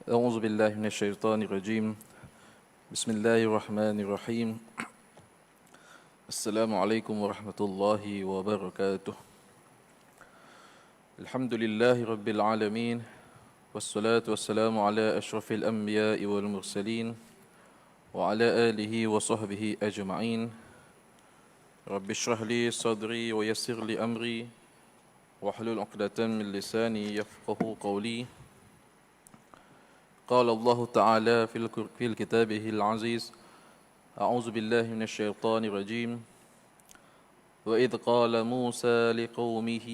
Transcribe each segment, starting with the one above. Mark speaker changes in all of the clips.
Speaker 1: أعوذ بالله من الشيطان الرجيم بسم الله الرحمن الرحيم السلام عليكم ورحمة الله وبركاته الحمد لله رب العالمين والصلاة والسلام على أشرف الأنبياء والمرسلين وعلى آله وصحبه أجمعين رب اشرح لي صدري ويسر لي أمري واحلل عقدة من لساني يفقه قولي قال الله تعالى في كتابه العزيز أعوذ بالله من الشيطان الرجيم وإذ قال موسى لقومه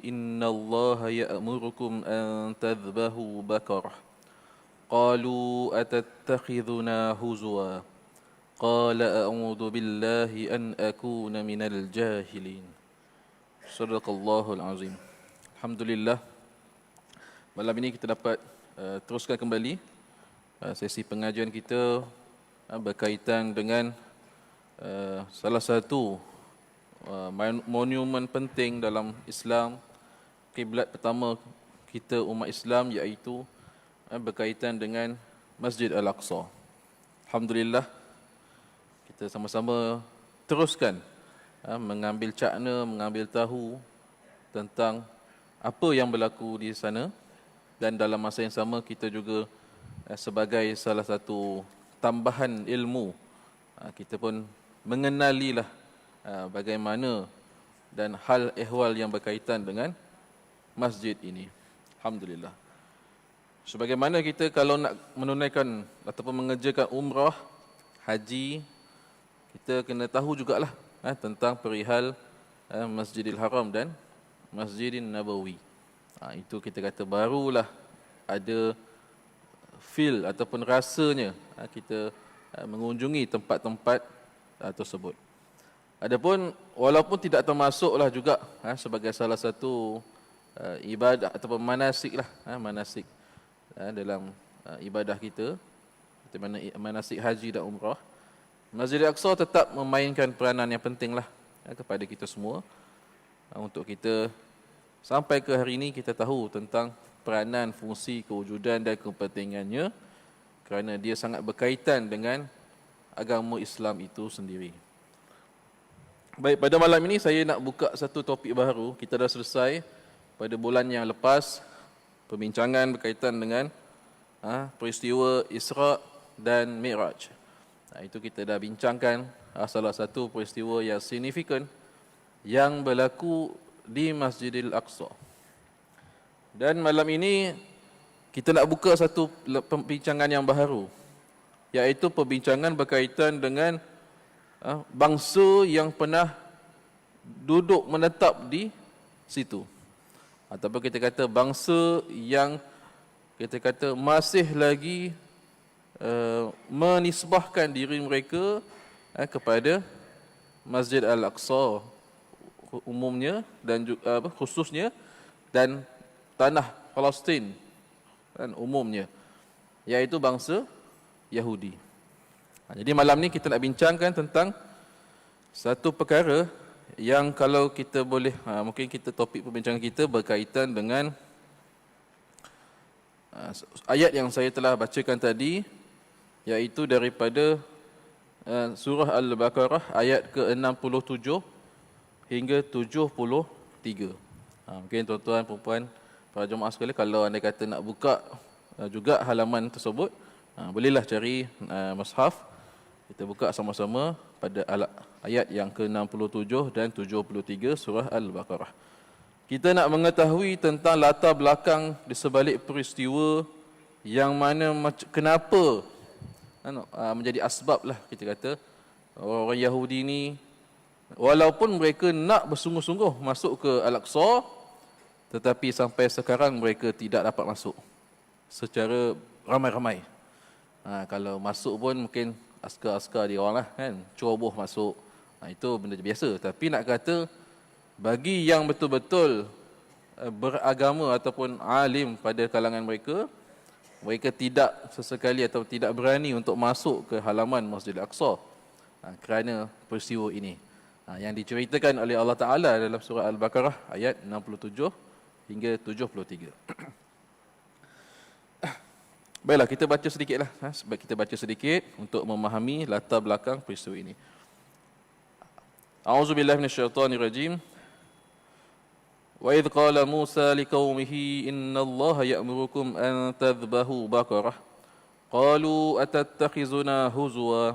Speaker 1: إن الله يأمركم أن تذبحوا بقرة قالوا أتتخذنا هزوا قال أعوذ بالله أن أكون من الجاهلين صدق الله العظيم. Alhamdulillah, malam ini kita dapat teruskan kembali sesi pengajian kita berkaitan dengan salah satu monumen penting dalam Islam, kiblat pertama kita umat Islam, iaitu berkaitan dengan Masjid Al-Aqsa. Alhamdulillah, kita sama-sama teruskan mengambil cakna, mengambil tahu tentang apa yang berlaku di sana, dan dalam masa yang sama kita juga sebagai salah satu tambahan ilmu, kita pun mengenalilah bagaimana dan hal ehwal yang berkaitan dengan masjid ini. Alhamdulillah. Sebagaimana kita kalau nak menunaikan ataupun mengerjakan umrah, haji, kita kena tahu jugalah tentang perihal Masjidil Haram dan Masjidin Nabawi. Itu kita kata barulah ada feel ataupun rasanya kita mengunjungi tempat-tempat tersebut. Adapun walaupun tidak termasuklah juga sebagai salah satu ibadah ataupun manasik manasik dalam ibadah kita, seperti mana manasik haji dan umrah, Masjid Al-Aqsa tetap memainkan peranan yang pentinglah kepada kita semua, untuk kita sampai ke hari ini kita tahu tentang peranan, fungsi, kewujudan dan kepentingannya, kerana dia sangat berkaitan dengan agama Islam itu sendiri. Baik, pada malam ini saya nak buka satu topik baru. Kita dah selesai pada bulan yang lepas perbincangan berkaitan dengan peristiwa Isra' dan Mi'raj. Itu kita dah bincangkan salah satu peristiwa yang signifikan yang berlaku di Masjidil Aqsa. Dan malam ini kita nak buka satu perbincangan yang baru, iaitu perbincangan berkaitan dengan bangsa yang pernah duduk menetap di situ, ataupun kita kata bangsa yang kita kata masih lagi menisbahkan diri mereka kepada Masjid Al-Aqsa umumnya dan khususnya, dan tanah Palestin dan umumnya, iaitu bangsa Yahudi. Jadi malam ni kita nak bincangkan tentang satu perkara yang kalau kita boleh, mungkin kita topik perbincangan kita berkaitan dengan ayat yang saya telah bacakan tadi, iaitu daripada surah Al-Baqarah ayat ke-67 hingga 73. Mungkin tuan-tuan, perempuan, para jemaah sekalian, kalau anda kata nak buka juga halaman tersebut, bolehlah cari mushaf. Kita buka sama-sama pada ayat yang ke-67 dan 73 surah Al-Baqarah. Kita nak mengetahui tentang latar belakang di sebalik peristiwa yang mana kenapa menjadi asbab lah, kita kata orang Yahudi ni, walaupun mereka nak bersungguh-sungguh masuk ke Al-Aqsa, tetapi sampai sekarang mereka tidak dapat masuk secara ramai-ramai. Kalau masuk pun mungkin askar-askar dia orang lah kan, ceroboh masuk. Itu benda biasa. Tapi nak kata bagi yang betul-betul beragama ataupun alim pada kalangan mereka, mereka tidak sesekali atau tidak berani untuk masuk ke halaman Masjid Al-Aqsa kerana peristiwa ini, yang diceritakan oleh Allah Ta'ala dalam surah Al-Baqarah ayat 67 hingga 73. Baiklah, kita baca sedikitlah. Sebab kita baca sedikit untuk memahami latar belakang peristiwa ini. A'udzubillahi minasyaitonirrajim. Wa idh qala Musa liqaumihi innallaha ya'murukum an tadhbahu baqarah. Qalu atattakhizuna huzwa.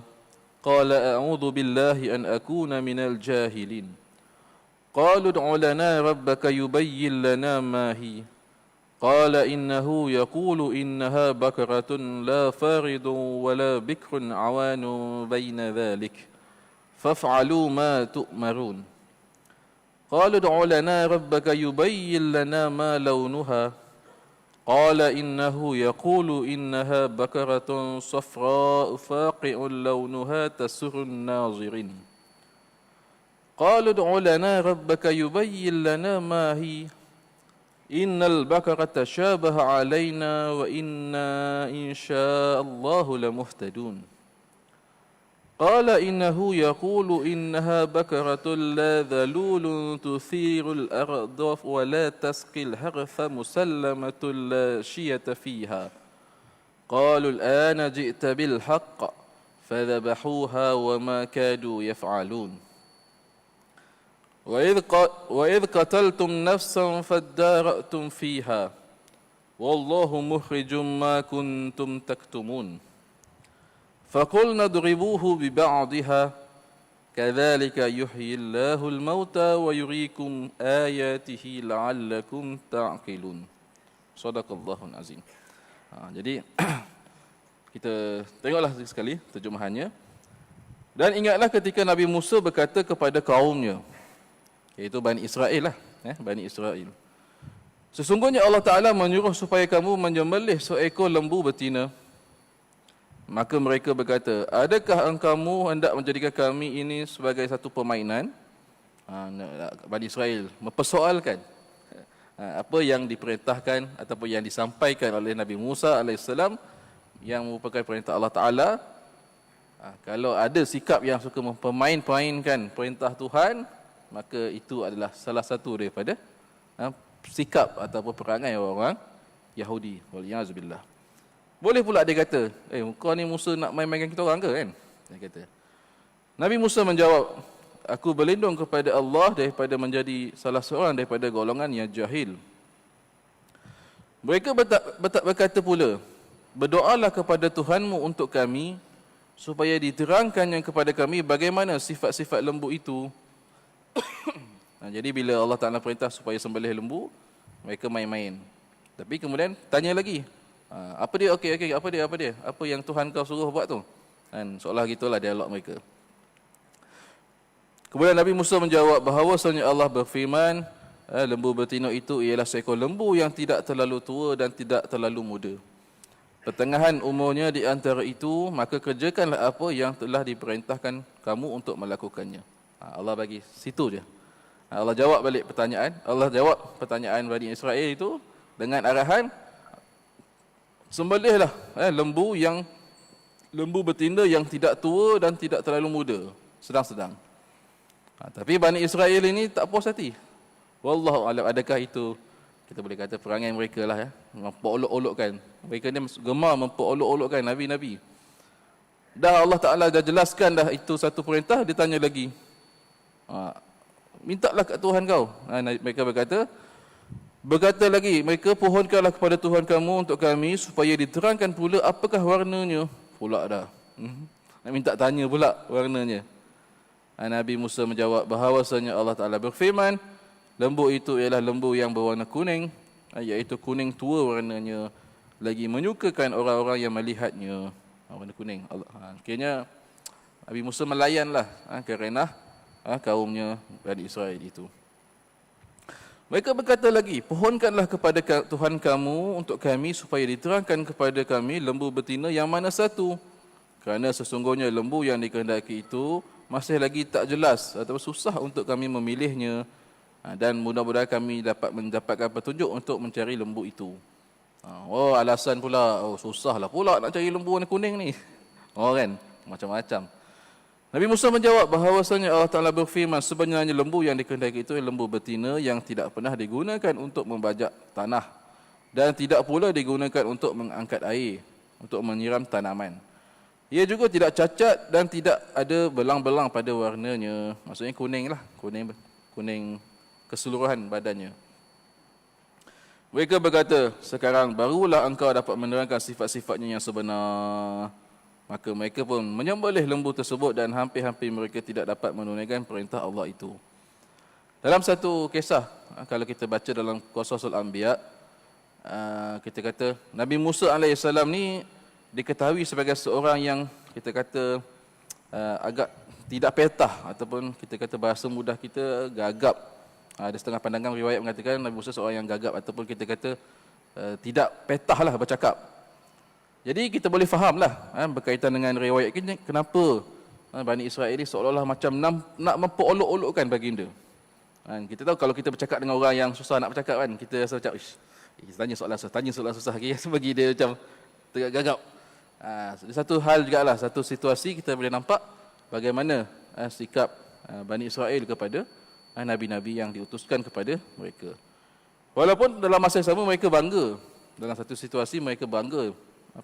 Speaker 1: Qala a'udzu billahi an akuna minal jahilin. Qalu ud'u lana rabbaka yubayyin lana ma hi. قال إنه يقول إنها بكرة لا فارض ولا بكر عوان بين ذلك فافعلوا ما تؤمرون قالوا ادع لنا ربك يبين لنا ما لونها قال إنه يقول إنها بكرة صفراء فاقع لونها تسر الناظرين قالوا ادع لنا ربك يبين لنا ما هي إن البقرة تشابه علينا وإنا إن شاء الله لمهتدون قال إنه يقول إنها بقرة لا ذلول تثير الأرض ولا تسقي الحرث مسلمة لا شية فيها قالوا الآن جئت بالحق فذبحوها وما كادوا يفعلون وإذ قتلتم نفسا فادارأتم فيها والله مخرج ما كنتم تكتمون فقلنا اضربوه ببعضها كذلك يحيي الله الموتى ويريكم آياته لعلكم تعقلون صدق الله العظيم. Jadi kita tengoklah sekali terjemahannya. Dan ingatlah ketika Nabi Musa berkata kepada kaumnya, iaitu Bani Israel lah, Bani Israel. Sesungguhnya Allah Ta'ala menyuruh supaya kamu menyembelih seekor lembu betina. Maka mereka berkata, adakah engkau hendak menjadikan kami ini sebagai satu permainan? Bani Israel mempersoalkan apa yang diperintahkan ataupun yang disampaikan oleh Nabi Musa AS yang merupakan perintah Allah Ta'ala. Kalau ada sikap yang suka mempermain-mainkan perintah Tuhan, maka itu adalah salah satu daripada sikap ataupun perangai orang Yahudi. Waliyahzubillah. Boleh pula dia kata, kau ni Musa nak main-mainkan kita orang ke kan? Dia kata. Nabi Musa menjawab, aku berlindung kepada Allah daripada menjadi salah seorang daripada golongan yang jahil. Mereka berkata pula, berdoalah kepada Tuhanmu untuk kami supaya diterangkannya kepada kami bagaimana sifat-sifat lembu itu. Jadi bila Allah Ta'ala perintah supaya sembelih lembu, mereka main-main. Tapi kemudian tanya lagi, apa dia? Okey, apa dia? Apa yang Tuhan kau suruh buat tu? Seolah gitulah dialog mereka. Kemudian Nabi Musa menjawab bahawasanya Allah berfirman, lembu betina itu ialah seekor lembu yang tidak terlalu tua dan tidak terlalu muda. Pertengahan umurnya di antara itu, maka kerjakanlah apa yang telah diperintahkan kamu untuk melakukannya. Allah bagi situ je. Allah jawab balik pertanyaan. Allah jawab pertanyaan Bani Israel itu dengan arahan, sembelihlah lembu betina yang tidak tua dan tidak terlalu muda, sedang-sedang. Tapi Bani Israel ini tak puas hati. Wallahu a'lam, adakah itu kita boleh kata perangai mereka lah, memperolok-olokkan. Mereka ni gemar memperolok-olokkan Nabi-Nabi. Dah Allah Ta'ala dah jelaskan dah itu satu perintah, dia tanya lagi. Mintalah kat Tuhan kau. Mereka berkata lagi, mereka pohonkanlah kepada Tuhan kamu untuk kami supaya diterangkan pula apakah warnanya. Pula dah. Nak minta tanya pula warnanya. Nabi Musa menjawab bahawasanya Allah Ta'ala berfirman, lembu itu ialah lembu yang berwarna kuning, iaitu kuning tua warnanya, lagi menyukakan orang-orang yang melihatnya. Warna kuning. Akhirnya Nabi Musa melayanlah kerana kaumnya Bani Israel itu. Mereka berkata lagi, pohonkanlah kepada Tuhan kamu untuk kami supaya diterangkan kepada kami lembu betina yang mana satu. Kerana sesungguhnya lembu yang dikehendaki itu masih lagi tak jelas atau susah untuk kami memilihnya, dan mudah-mudahan kami dapat mendapatkan petunjuk untuk mencari lembu itu. Alasan pula, susahlah pula nak cari lembu warna kuning ni. Kan, macam-macam. Nabi Musa menjawab bahawasanya Allah Ta'ala berfirman, sebenarnya lembu yang dikehendaki itu lembu betina yang tidak pernah digunakan untuk membajak tanah dan tidak pula digunakan untuk mengangkat air. untuk menyiram tanaman. Ia juga tidak cacat dan tidak ada belang-belang pada warnanya. Maksudnya kuning lah, kuning keseluruhan badannya. Mereka berkata, sekarang barulah engkau dapat menerangkan sifat-sifatnya yang sebenar. Maka mereka pun menyembelih lembu tersebut dan hampir-hampir mereka tidak dapat menunaikan perintah Allah itu. Dalam satu kisah, kalau kita baca dalam Qasasul Anbiya, kita kata Nabi Musa AS ni diketahui sebagai seorang yang kita kata agak tidak petah, ataupun kita kata bahasa mudah kita gagap. Ada setengah pandangan riwayat mengatakan Nabi Musa seorang yang gagap, ataupun kita kata tidak petah lah bercakap. Jadi kita boleh fahamlah berkaitan dengan riwayat ini, kenapa Bani Israel ini seolah-olah macam nak memperolok-olokkan baginda. Kita tahu kalau kita bercakap dengan orang yang susah nak bercakap kan, kita rasa macam tanya soalan susah lagi, bagi dia macam tergagap. Satu hal juga lah, satu situasi kita boleh nampak bagaimana sikap Bani Israel kepada Nabi-Nabi yang diutuskan kepada mereka. Walaupun dalam masa yang sama mereka bangga, dalam satu situasi mereka bangga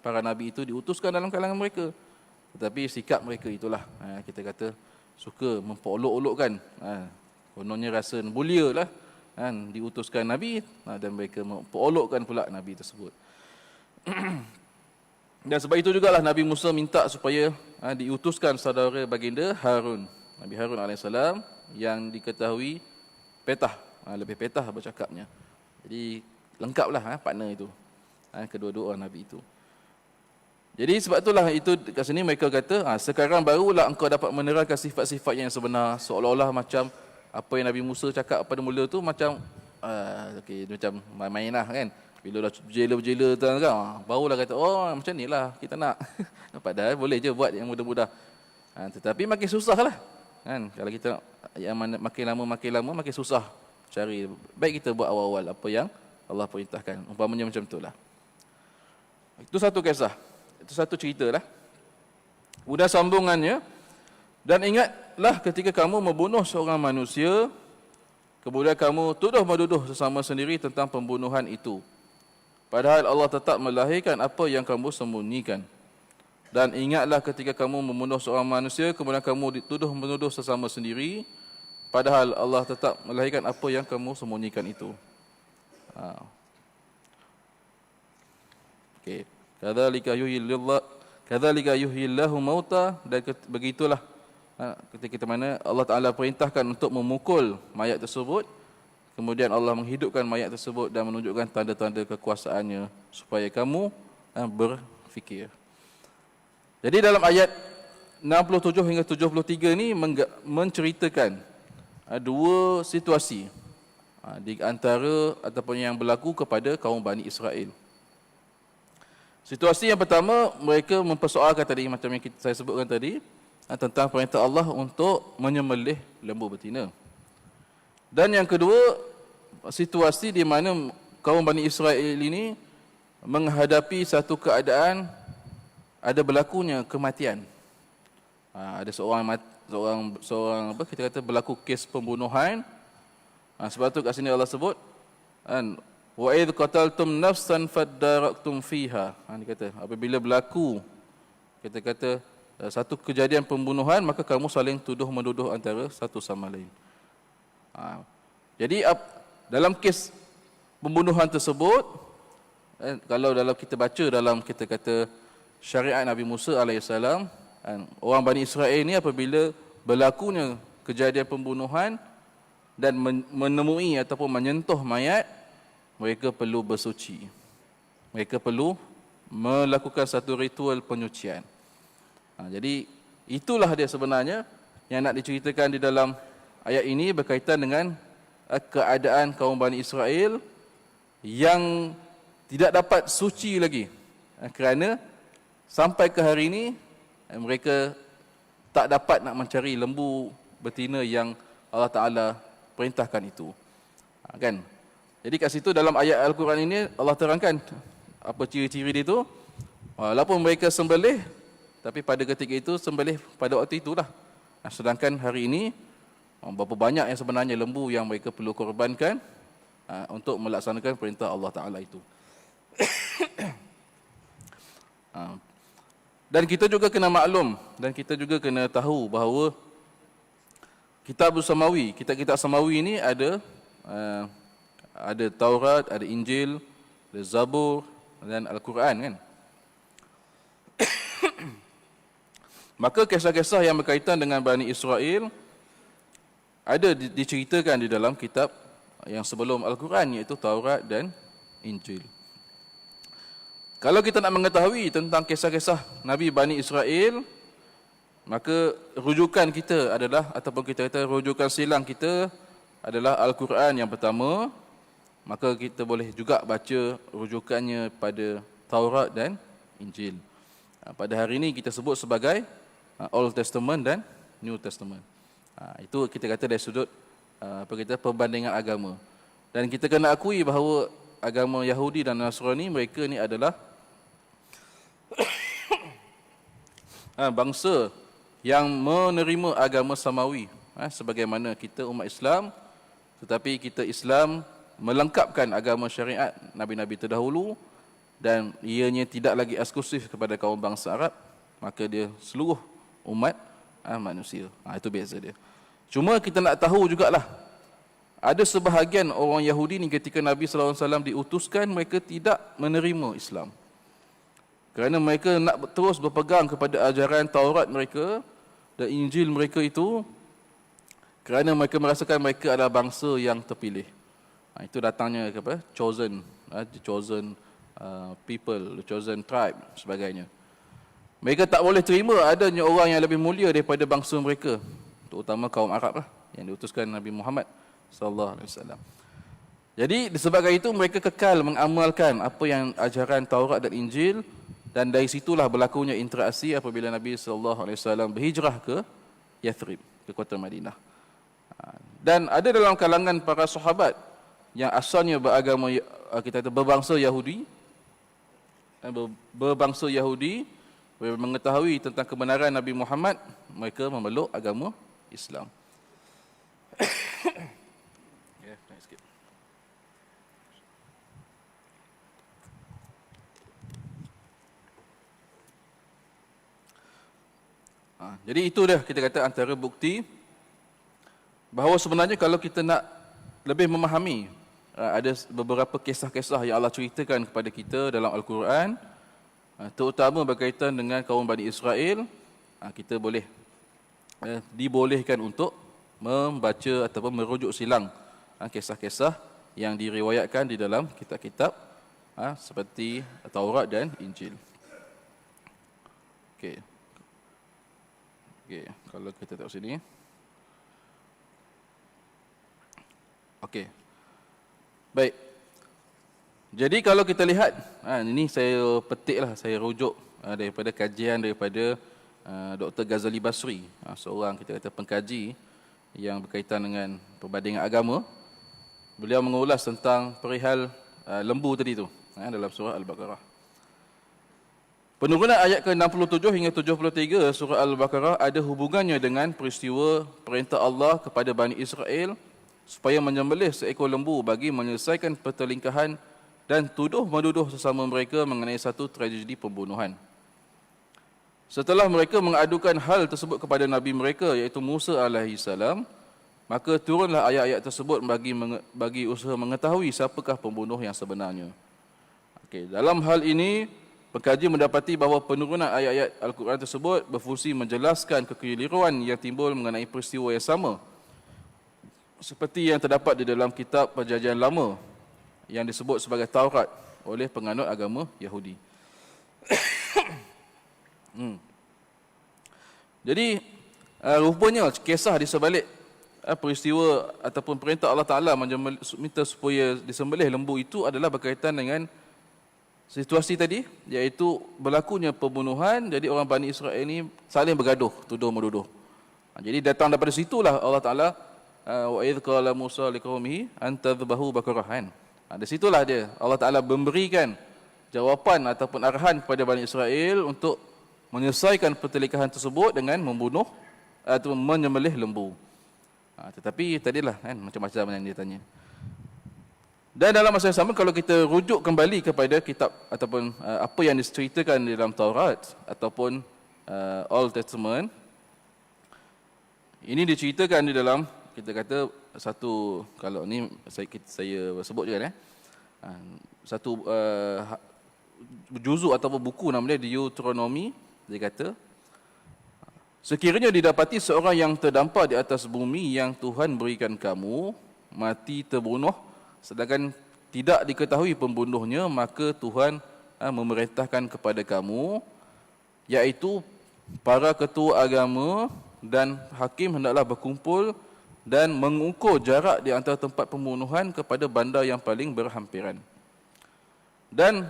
Speaker 1: para Nabi itu diutuskan dalam kalangan mereka. Tetapi sikap mereka itulah, kita kata suka memperolok-olokkan. Kononnya rasa mulia lah diutuskan Nabi, dan mereka memperolokkan pula Nabi tersebut. Dan sebab itu jugalah Nabi Musa minta supaya diutuskan saudara baginda Harun, Nabi Harun AS, yang diketahui petah, lebih petah bercakapnya. Jadi lengkaplah partner itu, kedua-dua orang Nabi itu. Jadi sebab itulah itu kat sini mereka kata, sekarang barulah engkau dapat menerangkan sifat-sifat yang sebenar. Seolah-olah macam apa yang Nabi Musa cakap pada mula tu macam macam main-main lah kan. Bila dah berjela-berjela tu kan, barulah kata, macam ni lah kita nak. Padahal boleh je buat yang mudah-mudah. Tetapi makin susah lah kan. Kalau kita yang makin lama makin susah cari. Baik kita buat awal-awal apa yang Allah perintahkan. Umpamanya macam itulah. Itu satu kisah. Itu satu cerita lah. Udah sambungannya. Dan ingatlah ketika kamu membunuh seorang manusia, kemudian kamu tuduh-menuduh sesama sendiri tentang pembunuhan itu. Padahal Allah tetap melahirkan apa yang kamu sembunyikan. Dan ingatlah ketika kamu membunuh seorang manusia, kemudian kamu dituduh-menuduh sesama sendiri, padahal Allah tetap melahirkan apa yang kamu sembunyikan itu. Okey. Kadzalika yuhyillahu mauta, dan begitulah ketika mana Allah Ta'ala perintahkan untuk memukul mayat tersebut, kemudian Allah menghidupkan mayat tersebut dan menunjukkan tanda-tanda kekuasaannya supaya kamu berfikir. Jadi dalam ayat 67 hingga 73 ni menceritakan dua situasi di antara ataupun yang berlaku kepada kaum Bani Israel. Situasi yang pertama, mereka mempersoalkan tadi macam yang saya sebutkan tadi, tentang perintah Allah untuk menyembelih lembu betina. Dan yang kedua, situasi di mana kaum Bani Israel ini menghadapi satu keadaan ada berlakunya kematian. Ada seorang apa kita kata berlaku kes pembunuhan. Sebab tu kat sini Allah sebut wa idh qataltum nafsan faddaraktum fiha. Dia kata apabila berlaku kita kata satu kejadian pembunuhan, maka kamu saling tuduh-menuduh antara satu sama lain. Jadi dalam kes pembunuhan tersebut, kalau dalam kita baca dalam kita kata syariat Nabi Musa AS, orang Bani Israel ni apabila berlakunya kejadian pembunuhan dan menemui ataupun menyentuh mayat, mereka perlu bersuci. Mereka perlu melakukan satu ritual penyucian. Jadi itulah dia sebenarnya yang nak diceritakan di dalam ayat ini berkaitan dengan keadaan kaum Bani Israel yang tidak dapat suci lagi, kerana sampai ke hari ini mereka tak dapat nak mencari lembu betina yang Allah Ta'ala perintahkan itu. Kan? Jadi kat situ dalam ayat Al-Quran ini Allah terangkan apa ciri-ciri dia itu. Walaupun mereka sembelih, tapi pada ketika itu sembelih pada waktu itulah. Sedangkan hari ini berapa banyak yang sebenarnya lembu yang mereka perlu korbankan untuk melaksanakan perintah Allah Ta'ala itu. Dan kita juga kena maklum dan kita juga kena tahu bahawa kitab Samawi, kitab-kitab Samawi ini ada Taurat, ada Injil, ada Zabur dan Al-Quran kan. Maka kisah-kisah yang berkaitan dengan Bani Israel ada diceritakan di dalam kitab yang sebelum Al-Quran, iaitu Taurat dan Injil. Kalau kita nak mengetahui tentang kisah-kisah Nabi Bani Israel, maka rujukan kita adalah, ataupun kita kata rujukan silang kita adalah Al-Quran yang pertama. Maka kita boleh juga baca rujukannya pada Taurat dan Injil. Pada hari ini kita sebut sebagai Old Testament dan New Testament. Itu kita kata dari sudut perbandingan agama. Dan kita kena akui bahawa agama Yahudi dan Nasrani, mereka ni adalah bangsa yang menerima agama Samawi, sebagaimana kita umat Islam. Tetapi kita Islam melengkapkan agama syariat Nabi-Nabi terdahulu, dan ianya tidak lagi eksklusif kepada kaum bangsa Arab, maka dia seluruh umat manusia. Itu beza dia. Cuma kita nak tahu jugalah, ada sebahagian orang Yahudi ni ketika Nabi SAW diutuskan, mereka tidak menerima Islam. Kerana mereka nak terus berpegang kepada ajaran Taurat mereka dan Injil mereka itu, kerana mereka merasakan mereka adalah bangsa yang terpilih. Itu datangnya apa? Chosen, the chosen people, the chosen tribe, sebagainya. Mereka tak boleh terima adanya orang yang lebih mulia daripada bangsa mereka, terutama kaum Arab lah, yang diutuskan Nabi Muhammad sallallahu alaihi wasallam. Jadi disebabkan itu mereka kekal mengamalkan apa yang ajaran Taurat dan Injil, dan dari situlah berlakunya interaksi apabila Nabi sallallahu alaihi wasallam berhijrah ke Yathrib, ke kota Madinah. Dan ada dalam kalangan para sahabat yang asalnya beragama, kita kata berbangsa Yahudi, mengetahui tentang kebenaran Nabi Muhammad, mereka memeluk agama Islam. Jadi itu dah kita kata antara bukti bahawa sebenarnya kalau kita nak lebih memahami, ada beberapa kisah-kisah yang Allah ceritakan kepada kita dalam Al-Quran, terutama berkaitan dengan kaum Bani Israel, kita boleh dibolehkan untuk membaca ataupun merujuk silang kisah-kisah yang diriwayatkan di dalam kitab-kitab seperti Taurat dan Injil. Okey, kalau kita tengok sini. Okey. Baik. Jadi kalau kita lihat, ini saya petiklah, saya rujuk daripada kajian daripada Dr. Ghazali Basri, seorang kita kata pengkaji yang berkaitan dengan perbandingan agama. Beliau mengulas tentang perihal lembu tadi tu dalam surah Al-Baqarah. Penurunan ayat ke-67 hingga 73 surah Al-Baqarah ada hubungannya dengan peristiwa perintah Allah kepada Bani Israel supaya menyembelih seekor lembu bagi menyelesaikan pertelingkahan dan tuduh-menuduh sesama mereka mengenai satu tragedi pembunuhan. Setelah mereka mengadukan hal tersebut kepada Nabi mereka, iaitu Musa AS, maka turunlah ayat-ayat tersebut bagi usaha mengetahui siapakah pembunuh yang sebenarnya. Dalam hal ini, pengkaji mendapati bahawa penurunan ayat-ayat Al-Quran tersebut berfungsi menjelaskan kekeliruan yang timbul mengenai peristiwa yang sama, seperti yang terdapat di dalam kitab Perjanjian Lama yang disebut sebagai Taurat oleh penganut agama Yahudi. Jadi rupanya kisah di sebalik peristiwa ataupun perintah Allah Ta'ala minta supaya disembelih lembu itu adalah berkaitan dengan situasi tadi, iaitu berlakunya pembunuhan. Jadi orang Bani Israel ini saling bergaduh, tuduh-menuduh. Jadi datang daripada situlah Allah Ta'ala, wa idh qala Musa liqaumihi an tadhbahu baqarah. Dari situlah dia Allah Ta'ala memberikan jawapan ataupun arahan kepada Bani Israel untuk menyelesaikan pertelingkahan tersebut dengan membunuh atau menyembelih lembu. Tetapi tadilah macam-macam yang dia tanya. Dan dalam masa yang sama, kalau kita rujuk kembali kepada kitab ataupun apa yang diceritakan di dalam Taurat ataupun Old Testament, ini diceritakan di dalam, kita kata satu, kalau ni saya sebut je kan, satu juzuk ataupun buku namanya Deuteronomy. Dia kata, sekiranya didapati seorang yang terdampar di atas bumi yang Tuhan berikan kamu, mati terbunuh, sedangkan tidak diketahui pembunuhnya, maka Tuhan memerintahkan kepada kamu, iaitu para ketua agama dan hakim hendaklah berkumpul dan mengukur jarak di antara tempat pembunuhan kepada bandar yang paling berhampiran. Dan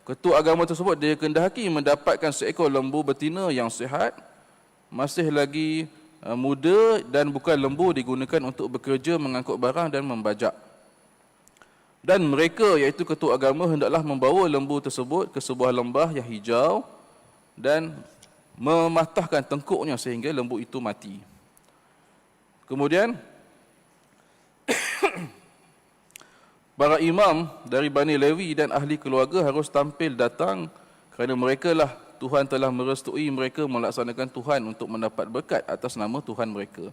Speaker 1: ketua agama tersebut dia kehendaki mendapatkan seekor lembu betina yang sihat, masih lagi muda, dan bukan lembu digunakan untuk bekerja, mengangkut barang dan membajak. Dan mereka, iaitu ketua agama, hendaklah membawa lembu tersebut ke sebuah lembah yang hijau dan mematahkan tengkuknya sehingga lembu itu mati. Kemudian para imam dari Bani Lewi dan ahli keluarga harus tampil datang, kerana mereka lah Tuhan telah merestui mereka melaksanakan Tuhan untuk mendapat berkat atas nama Tuhan mereka.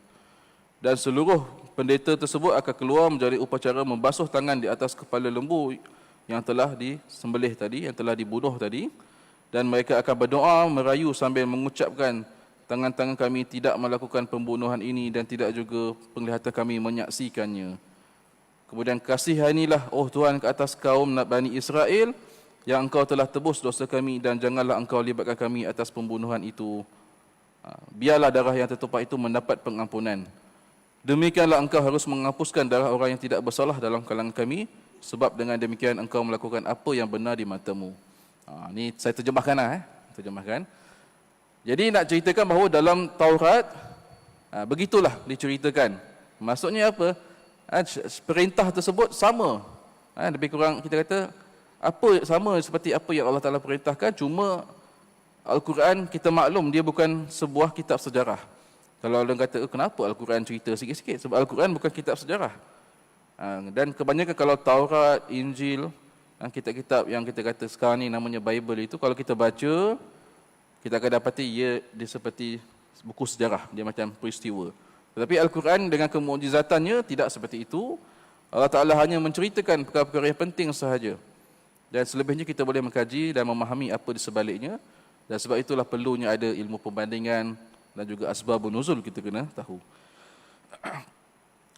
Speaker 1: Dan seluruh pendeta tersebut akan keluar menjadi upacara membasuh tangan di atas kepala lembu yang telah disembelih tadi, yang telah dibunuh tadi. Dan mereka akan berdoa merayu sambil mengucapkan, tangan-tangan kami tidak melakukan pembunuhan ini dan tidak juga penglihatan kami menyaksikannya. Kemudian kasihanilah, oh Tuhan, ke atas kaum Bani Israel, yang engkau telah tebus dosa kami, dan janganlah engkau libatkan kami atas pembunuhan itu. Biarlah darah yang tertumpah itu mendapat pengampunan. Demikianlah engkau harus menghapuskan darah orang yang tidak bersalah dalam kalangan kami, sebab dengan demikian engkau melakukan apa yang benar di matamu. Ini saya terjemahkan terjemahkan. Jadi nak ceritakan bahawa dalam Taurat begitulah diceritakan. Maksudnya apa? Perintah tersebut sama. Lebih kurang kita kata apa sama seperti apa yang Allah Taala perintahkan, cuma Al-Quran kita maklum dia bukan sebuah kitab sejarah. Kalau orang kata, kenapa Al-Quran cerita sikit-sikit? Sebab Al-Quran bukan kitab sejarah. Dan kebanyakan kalau Taurat, Injil, kitab-kitab yang kita kata sekarang ni namanya Bible itu, kalau kita baca, kita akan dapati dia seperti buku sejarah. Dia macam peristiwa. Tetapi Al-Quran dengan kemujizatannya tidak seperti itu. Allah Ta'ala hanya menceritakan perkara-perkara yang penting sahaja. Dan selebihnya kita boleh mengkaji dan memahami apa di sebaliknya. Dan sebab itulah perlunya ada ilmu perbandingan dan juga asbabun nuzul kita kena tahu.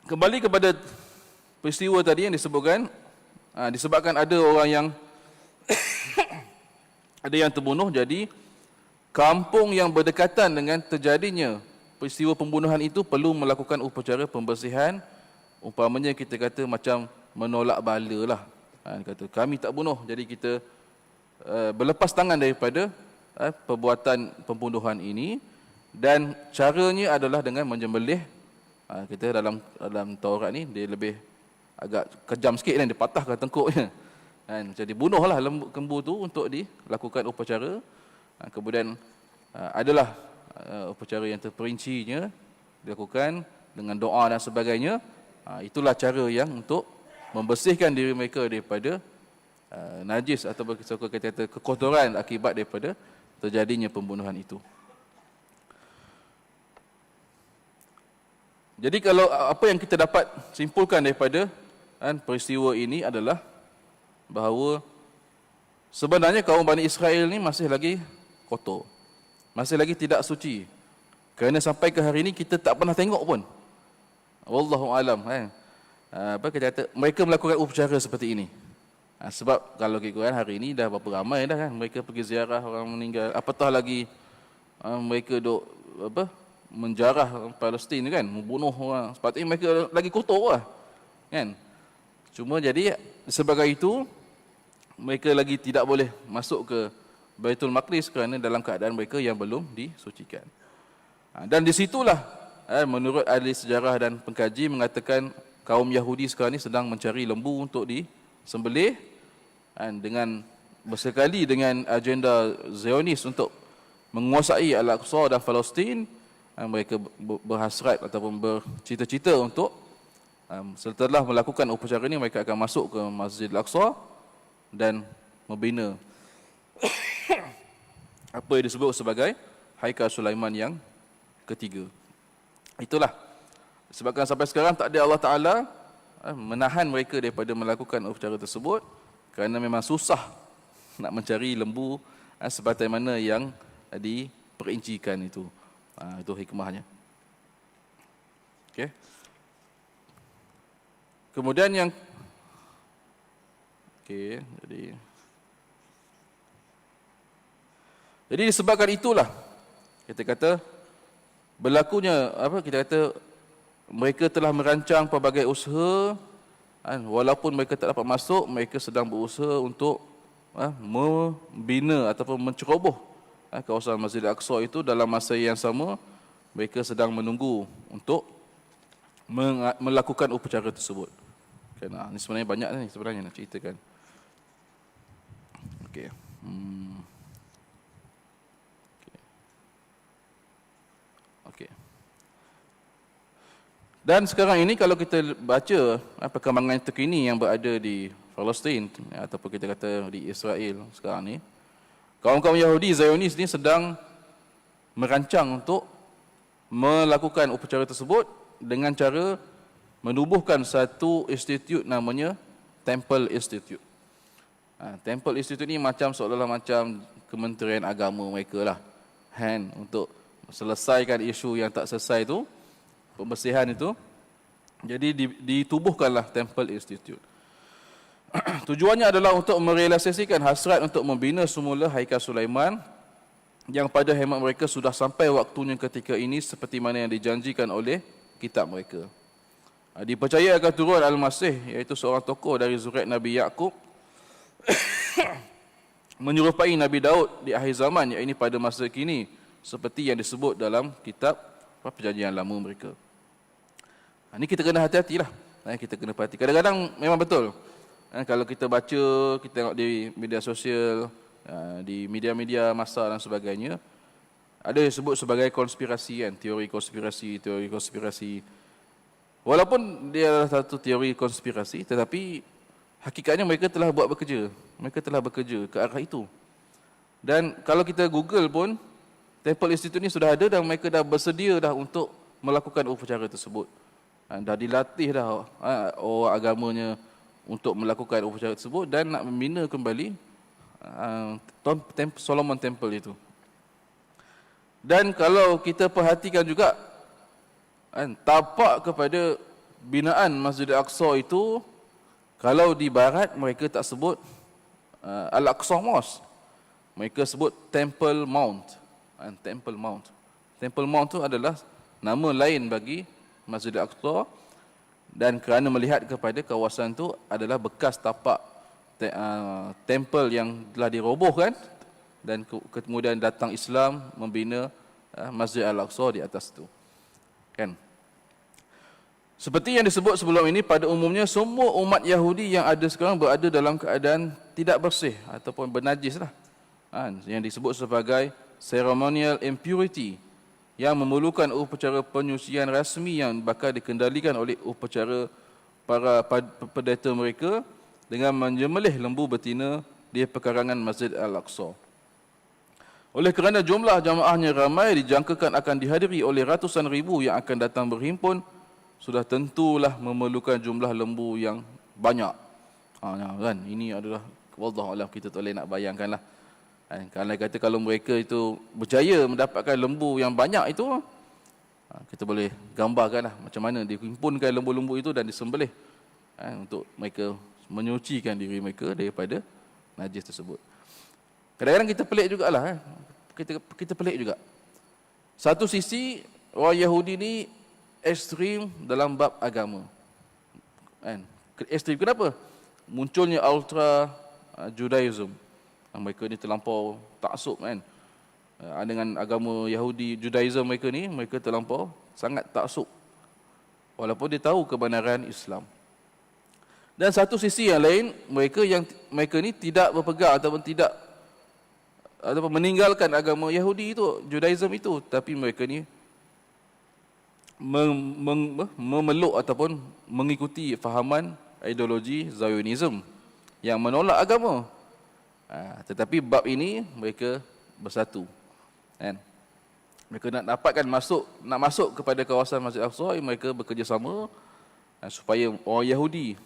Speaker 1: Kembali kepada peristiwa tadi yang disebutkan, disebabkan ada orang yang ada yang terbunuh, jadi kampung yang berdekatan dengan terjadinya peristiwa pembunuhan itu perlu melakukan upacara pembersihan. Umpamanya kita kata macam menolak bala lah. Kata kami tak bunuh, jadi kita berlepas tangan daripada perbuatan pembunuhan ini. Dan caranya adalah dengan menyembelih. Kita dalam Taurat ni dia lebih agak kejam sikit kan, dia patahkan tengkuknya. Jadi bunuhlah lembu tu untuk dilakukan upacara. Kemudian adalah upacara yang terperincinya dilakukan dengan doa dan sebagainya. Itulah cara yang untuk membersihkan diri mereka daripada najis atau kita kekotoran akibat daripada terjadinya pembunuhan itu. Jadi kalau apa yang kita dapat simpulkan daripada peristiwa ini adalah bahawa sebenarnya kaum Bani Israel ni masih lagi kotor, masih lagi tidak suci. Kerana sampai ke hari ini kita tak pernah tengok pun. Wallahu alam apa kita kata, mereka melakukan upacara seperti ini. Sebab kalau kita hari ini dah berapa ramai dah kan mereka pergi ziarah orang meninggal, apatah lagi mereka duk menjarah Palestin kan, membunuh orang. Sepatutnya mereka lagi kotor lah kan. Cuma jadi sebagai itu mereka lagi tidak boleh masuk ke Baitul Maqdis kerana dalam keadaan mereka yang belum disucikan. Dan di situlah menurut ahli sejarah dan pengkaji mengatakan kaum Yahudi sekarang ni sedang mencari lembu untuk disembelih dengan bersekali dengan agenda Zionis untuk menguasai Al-Aqsa dan Palestin. Mereka berhasrat ataupun bercita-cita untuk Setelah melakukan upacara ini, mereka akan masuk ke Masjid Al-Aqsa dan membina apa yang disebut sebagai Haikal Sulaiman yang ketiga. Itulah sebabkan sampai sekarang tak ada Allah Ta'ala menahan mereka daripada melakukan upacara tersebut, kerana memang susah nak mencari lembu seperti mana yang diperincikan itu. Itu hikmahnya. Okey. Kemudian yang jadi disebabkan itulah kita kata berlakunya kita kata mereka telah merancang pelbagai usaha, walaupun mereka tak dapat masuk, mereka sedang berusaha untuk membina ataupun menceroboh kawasan Masjid Al-Aqsa itu. Dalam masa yang sama, mereka sedang menunggu untuk melakukan upacara tersebut. Ini sebenarnya banyak ni sebenarnya nak ceritakan. Okey. Okey. Dan sekarang ini kalau kita baca perkembangan terkini yang berada di Palestin ataupun kita kata di Israel sekarang ni, kaum-kaum Yahudi Zionis ni sedang merancang untuk melakukan upacara tersebut dengan cara menubuhkan satu institut namanya Temple Institute. Temple Institute ni macam seolah-olah macam Kementerian Agama mereka lah, untuk selesaikan isu yang tak selesai tu, pembersihan itu. Jadi ditubuhkanlah Temple Institute. Tujuannya adalah untuk merealisasikan hasrat untuk membina semula Haikal Sulaiman yang pada hemat mereka sudah sampai waktunya ketika ini seperti mana yang dijanjikan oleh kitab mereka. Dipercaya akan turun Al-Masih, iaitu seorang tokoh dari zuriat Nabi Yaqub menyerupai Nabi Daud di akhir zaman, iaitu pada masa kini seperti yang disebut dalam kitab Perjanjian Lama mereka. Ini kita kena hati-hatilah. Kita kena perhati. Kadang-kadang memang betul. Kalau kita baca, kita tengok di media sosial, di media-media massa dan sebagainya, ada yang sebut sebagai konspirasi kan, teori konspirasi. Walaupun dia adalah satu teori konspirasi, tetapi hakikatnya mereka telah buat bekerja. Mereka telah bekerja ke arah itu. Dan kalau kita Google pun, Temple Institute ni sudah ada dan mereka dah bersedia dah untuk melakukan upacara tersebut. Dah dilatih dah orang agamanya untuk melakukan upacara tersebut dan nak membina kembali Solomon Temple itu. Dan kalau kita perhatikan juga, tapak kepada binaan Masjid Al-Aqsa itu, kalau di barat mereka tak sebut Al-Aqsa Mosque, mereka sebut Temple Mount. Temple Mount. Temple Mount itu adalah nama lain bagi Masjid Al-Aqsa, dan kerana melihat kepada kawasan itu adalah bekas tapak temple yang telah dirobohkan, dan kemudian datang Islam membina Masjid Al-Aqsa di atas itu. Kan? Seperti yang disebut sebelum ini, pada umumnya semua umat Yahudi yang ada sekarang berada dalam keadaan tidak bersih ataupun bernajis lah. Yang disebut sebagai ceremonial impurity, yang memerlukan upacara penyucian rasmi yang bakal dikendalikan oleh upacara para pendeta mereka dengan menyembelih lembu betina di pekarangan Masjid Al-Aqsa. Oleh kerana jumlah jamaahnya ramai, dijangkakan akan dihadiri oleh ratusan ribu yang akan datang berhimpun, sudah tentulah memerlukan jumlah lembu yang banyak. Kan? Ini adalah wallahualam, kita tak boleh nak bayangkanlah. Kalau kata kalau mereka itu berjaya mendapatkan lembu yang banyak itu, kita boleh gambarkanlah macam mana dihimpunkan lembu-lembu itu dan disembelih untuk mereka menyucikan diri mereka daripada najis tersebut. Kadang-kadang kita pelik jugalah. Kita pelik juga. Satu sisi, orang Yahudi ni ekstrim dalam bab agama. Ekstrim kenapa? Munculnya ultra Judaism. Mereka ni terlampau taksub kan. Dengan agama Yahudi, Judaism mereka ni, mereka terlampau sangat taksub. Walaupun dia tahu kebenaran Islam. Dan satu sisi yang lain, mereka ni tidak berpegang ataupun meninggalkan agama Yahudi itu, Judaism itu, tapi mereka ni memeluk ataupun mengikuti fahaman ideologi Zionism yang menolak agama. Tetapi bab ini mereka bersatu, kan? Mereka nak masuk kepada kawasan Masjid Al-Aqsa, mereka bekerjasama supaya orang Yahudi,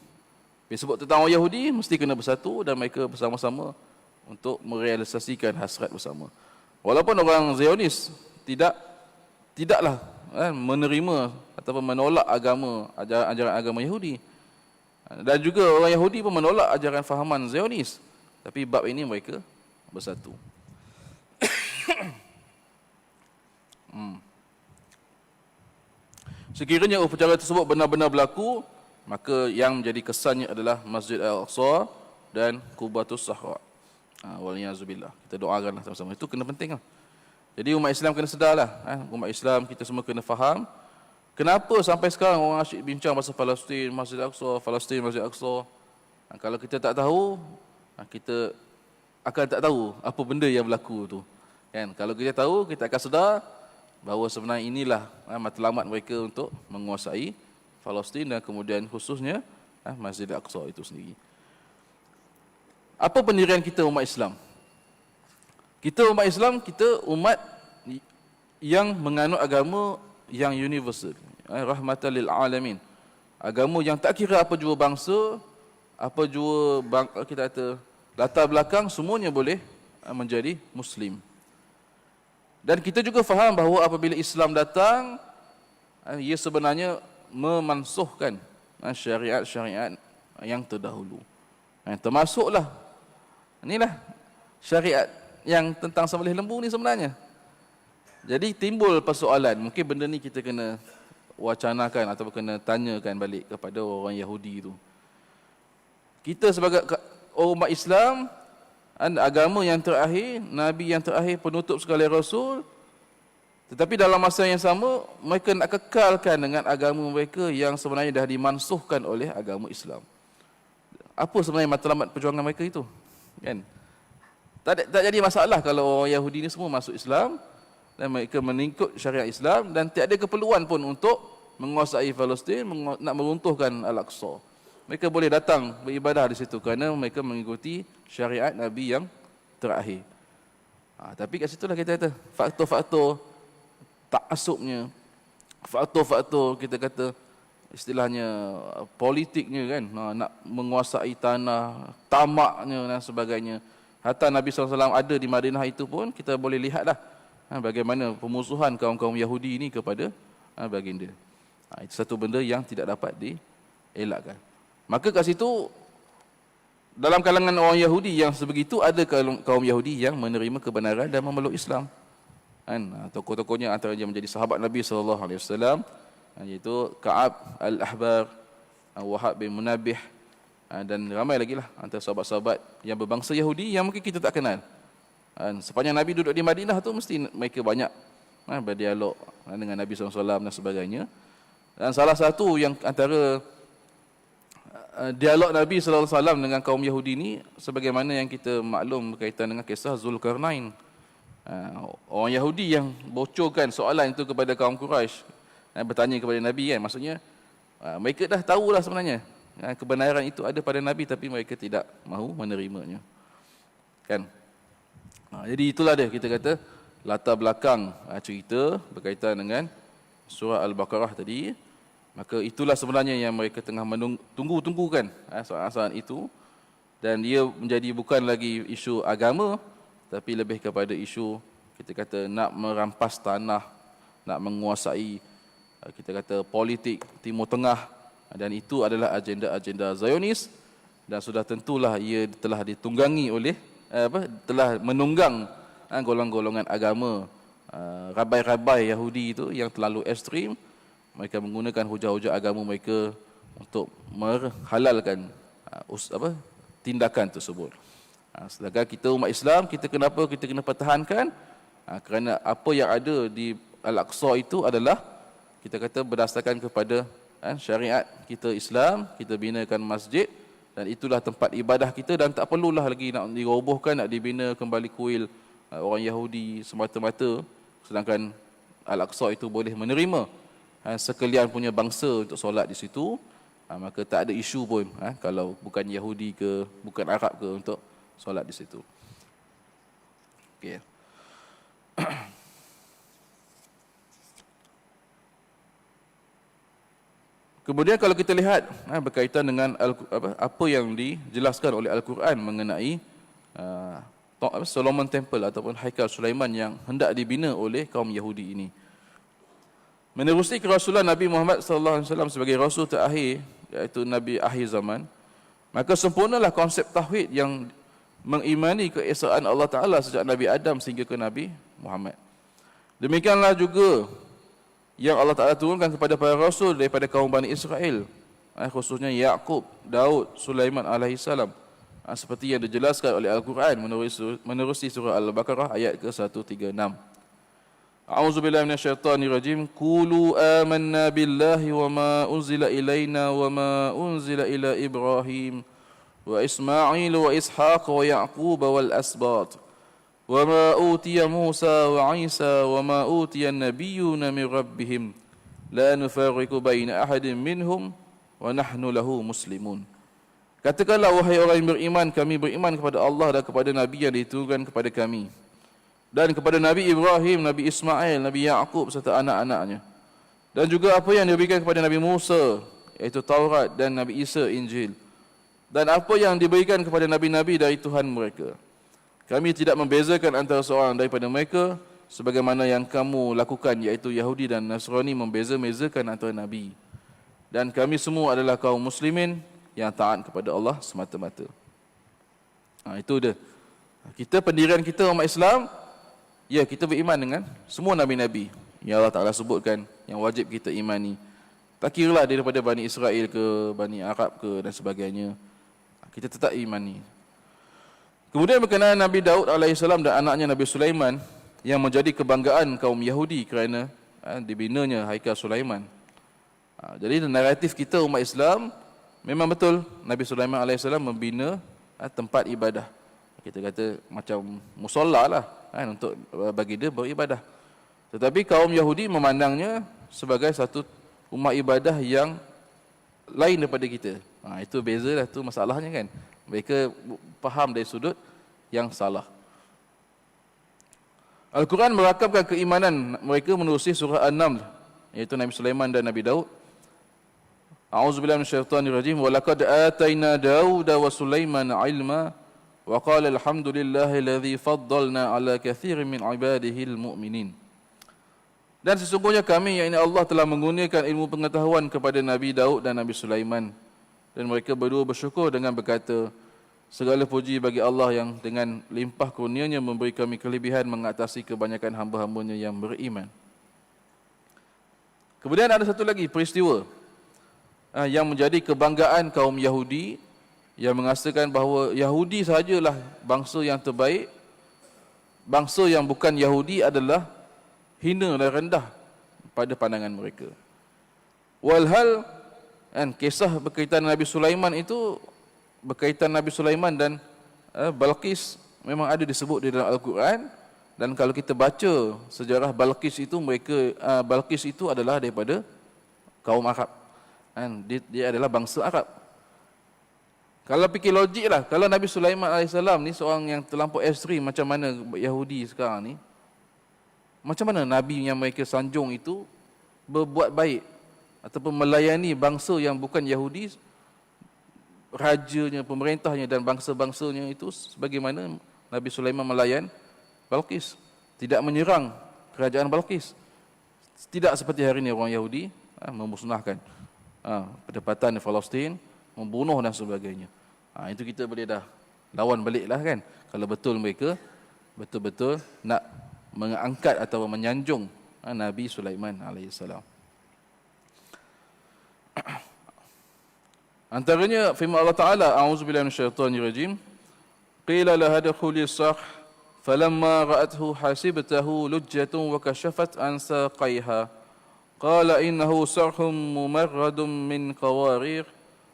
Speaker 1: bila sebut tentang orang Yahudi, mesti kena bersatu dan mereka bersama-sama untuk merealisasikan hasrat bersama. Walaupun orang Zionis tidaklah menerima ataupun menolak ajaran agama Yahudi, dan juga orang Yahudi pun menolak ajaran fahaman Zionis, tapi bab ini mereka bersatu. Sekiranya upacara tersebut benar-benar berlaku, maka yang menjadi kesannya adalah Masjid Al-Aqsa dan Qubatus Sahra. Waliyahzubillah. Kita doakanlah sama-sama. Itu kena penting lah. Jadi umat Islam kena sedarlah. Umat Islam kita semua kena faham kenapa sampai sekarang orang asyik bincang pasal Palestin, Masjid Al-Aqsa, Palestin, Masjid Al-Aqsa. Kalau kita tak tahu, kita akan tak tahu apa benda yang berlaku tu. Kan? Kalau kita tahu, kita akan sedar bahawa sebenarnya inilah matlamat mereka untuk menguasai Palestin dan kemudian khususnya Masjid Al-Aqsa itu sendiri. Apa pendirian kita umat Islam? Kita umat Islam, kita umat yang menganut agama yang universal, rahmatan lil alamin. Agama yang tak kira apa jua bangsa, apa jua kita kata latar belakang, semuanya boleh menjadi Muslim. Dan kita juga faham bahawa apabila Islam datang, ia sebenarnya memansuhkan syariat-syariat yang terdahulu. Termasuklah, inilah syariat yang tentang sembelih lembu ni sebenarnya. Jadi timbul persoalan, mungkin benda ni kita kena wacanakan atau kena tanyakan balik kepada orang Yahudi itu. Kita sebagai umat Islam, agama yang terakhir, Nabi yang terakhir, penutup segala Rasul, tetapi dalam masa yang sama mereka nak kekalkan dengan agama mereka yang sebenarnya dah dimansuhkan oleh agama Islam. Apa sebenarnya matlamat perjuangan mereka itu? Kan? Tak jadi masalah kalau orang Yahudi ni semua masuk Islam dan mereka mengikut syariat Islam dan tiada keperluan pun untuk menguasai Palestin, nak meruntuhkan Al-Aqsa. Mereka boleh datang beribadah di situ kerana mereka mengikuti syariat Nabi yang terakhir. Tapi kat situlah kita kata faktor-faktor ta'assubnya, faktor-faktor kita kata istilahnya politiknya kan, nak menguasai tanah, tamaknya dan sebagainya. Hatta Nabi SAW ada di Madinah itu pun kita boleh lihatlah bagaimana pemusuhan kaum-kaum Yahudi ini kepada baginda. Itu satu benda yang tidak dapat dielakkan. Maka kat situ, dalam kalangan orang Yahudi yang sebegitu, ada kaum Yahudi yang menerima kebenaran dan memeluk Islam. Tokoh-tokohnya antaranya menjadi sahabat Nabi SAW, iaitu Ka'ab Al-Ahbar, Wahab bin Munabih, dan ramai lagi lah antara sahabat-sahabat yang berbangsa Yahudi yang mungkin kita tak kenal. Sepanjang Nabi duduk di Madinah tu, mesti mereka banyak berdialog dengan Nabi SAW dan sebagainya. Dan salah satu yang antara dialog Nabi sallallahu alaihi wasallam dengan kaum Yahudi ni, sebagaimana yang kita maklum berkaitan dengan kisah Zulkarnain. Orang Yahudi yang bocorkan soalan itu kepada kaum Quraisy, bertanya kepada Nabi kan, maksudnya mereka dah tahulah sebenarnya kebenaran itu ada pada Nabi, tapi mereka tidak mahu menerimanya. Kan? Jadi itulah dia, kita kata latar belakang cerita berkaitan dengan surah Al-Baqarah tadi. Maka itulah sebenarnya yang mereka tengah tunggu-tunggukan soalan itu. Dan dia menjadi bukan lagi isu agama, tapi lebih kepada isu kita kata nak merampas tanah, nak menguasai kita kata politik Timur Tengah. Dan itu adalah agenda-agenda Zionis, dan sudah tentulah ia telah ditunggangi oleh telah menunggang golongan-golongan agama rabai-rabai Yahudi itu yang terlalu ekstrim. Mereka menggunakan hujah-hujah agama mereka untuk menghalalkan tindakan tersebut. Sedangkan kita umat Islam, kita kenapa kita kena pertahankan? Kerana apa yang ada di Al-Aqsa itu adalah kita kata berdasarkan kepada syariat kita Islam, kita binakan masjid dan itulah tempat ibadah kita, dan tak perlulah lagi nak dirobohkan, nak dibina kembali kuil orang Yahudi semata-mata, sedangkan Al-Aqsa itu boleh menerima sekalian punya bangsa untuk solat di situ, maka tak ada isu pun kalau bukan Yahudi ke, bukan Arab ke untuk solat di situ. Okey. Kemudian kalau kita lihat berkaitan dengan apa yang dijelaskan oleh Al-Quran mengenai Solomon Temple ataupun Haikal Sulaiman yang hendak dibina oleh kaum Yahudi ini. Menerusi kerasulan Nabi Muhammad SAW sebagai rasul terakhir, iaitu Nabi akhir zaman, maka sempurnalah konsep tauhid yang mengimani keesaan Allah Ta'ala sejak Nabi Adam sehingga ke Nabi Muhammad. Demikianlah juga yang Allah Ta'ala turunkan kepada para rasul daripada kaum Bani Israel, khususnya Yaqub, Daud, Sulaiman alaihissalam, seperti yang dijelaskan oleh Al-Quran menerusi surah Al-Baqarah ayat ke-136. A'udzubillahi minasyaitonirrajim. Qulu amanna billahi wa ma unzila ilaina wa ma unzila ila Ibrahim wa Ismail wa Ishaq wa Yaqub wal asbat wa ma utiya Musa wa Isa wa ma utiya an-nabiyyuna min rabbihim la nufarriqu baina ahadin minhum wa nahnu lahu muslimun. Katakanlah wahai orang yang beriman, kami beriman kepada Allah dan kepada nabi yang diturunkan kepada kami, dan kepada Nabi Ibrahim, Nabi Ismail, Nabi Yaqub serta anak-anaknya, dan juga apa yang diberikan kepada Nabi Musa, iaitu Taurat, dan Nabi Isa, Injil, dan apa yang diberikan kepada nabi-nabi dari Tuhan mereka. Kami tidak membezakan antara seorang daripada mereka sebagaimana yang kamu lakukan, iaitu Yahudi dan Nasrani membeza-bezakan antara nabi. Dan kami semua adalah kaum muslimin yang taat kepada Allah semata-mata. Itu dia. Kita, pendirian kita umat Islam, ya, kita beriman dengan semua nabi-nabi yang Allah Ta'ala sebutkan yang wajib kita imani. Tak kiralah daripada Bani Israel ke, Bani Arab ke dan sebagainya, kita tetap imani. Kemudian berkenaan Nabi Daud alaihissalam dan anaknya Nabi Sulaiman yang menjadi kebanggaan kaum Yahudi kerana dibinanya Haikal Sulaiman. Jadi naratif kita umat Islam memang betul, Nabi Sulaiman alaihissalam membina tempat ibadah. Kita kata macam musolla lah untuk bagi dia beribadah. Tetapi kaum Yahudi memandangnya sebagai satu umat ibadah yang lain daripada kita. Itu beza lah, tu masalahnya kan. Mereka faham dari sudut yang salah. Al-Quran merakamkan keimanan mereka menerusi surah An-Naml, iaitu Nabi Sulaiman dan Nabi Daud. A'udzubillahi minasyaitonirrajim. Wa laqad atayna Dauda wa Sulaiman ilma wa qala alhamdulillahilladzi faddalna ala katsirin min ibadihi almu'minin. Dan sesungguhnya kami, yakni Allah, telah mengurniakan ilmu pengetahuan kepada Nabi Daud dan Nabi Sulaiman. Dan mereka berdua bersyukur dengan berkata, segala puji bagi Allah yang dengan limpah kurnianya memberi kami kelebihan mengatasi kebanyakan hamba-hambanya yang beriman. Kemudian ada satu lagi peristiwa yang menjadi kebanggaan kaum Yahudi, yang mengasakan bahawa Yahudi sahajalah bangsa yang terbaik. Bangsa yang bukan Yahudi adalah hina dan rendah pada pandangan mereka. Walhal kisah berkaitan Nabi Sulaiman itu, berkaitan Nabi Sulaiman dan Balqis memang ada disebut di dalam Al-Quran. Dan kalau kita baca sejarah Balqis itu, Balqis itu adalah daripada kaum Arab. Dia adalah bangsa Arab. Kalau fikir logik lah, kalau Nabi Sulaiman AS ni seorang yang terlampau ekstrim macam mana Yahudi sekarang ni, macam mana Nabi yang mereka sanjung itu berbuat baik ataupun melayani bangsa yang bukan Yahudi, rajanya, pemerintahnya dan bangsa-bangsanya itu, sebagaimana Nabi Sulaiman melayan Balqis, tidak menyerang kerajaan Balqis. Tidak seperti hari ini orang Yahudi memusnahkan pendapatan di Palestin, membunuh dan sebagainya. Itu kita boleh dah lawan balik lah kan, kalau betul mereka betul-betul nak mengangkat atau menyanjung Nabi Sulaiman alaihissalam. Antaranya firman Allah Ta'ala, a'udzubillahi minasyaitonirrajim, qila laha dkhuli as-sarh falamma ra'athu hasibtahu lujjatun wa kashafat an saqaiha qala innahu sarhun mumarradun min qawarir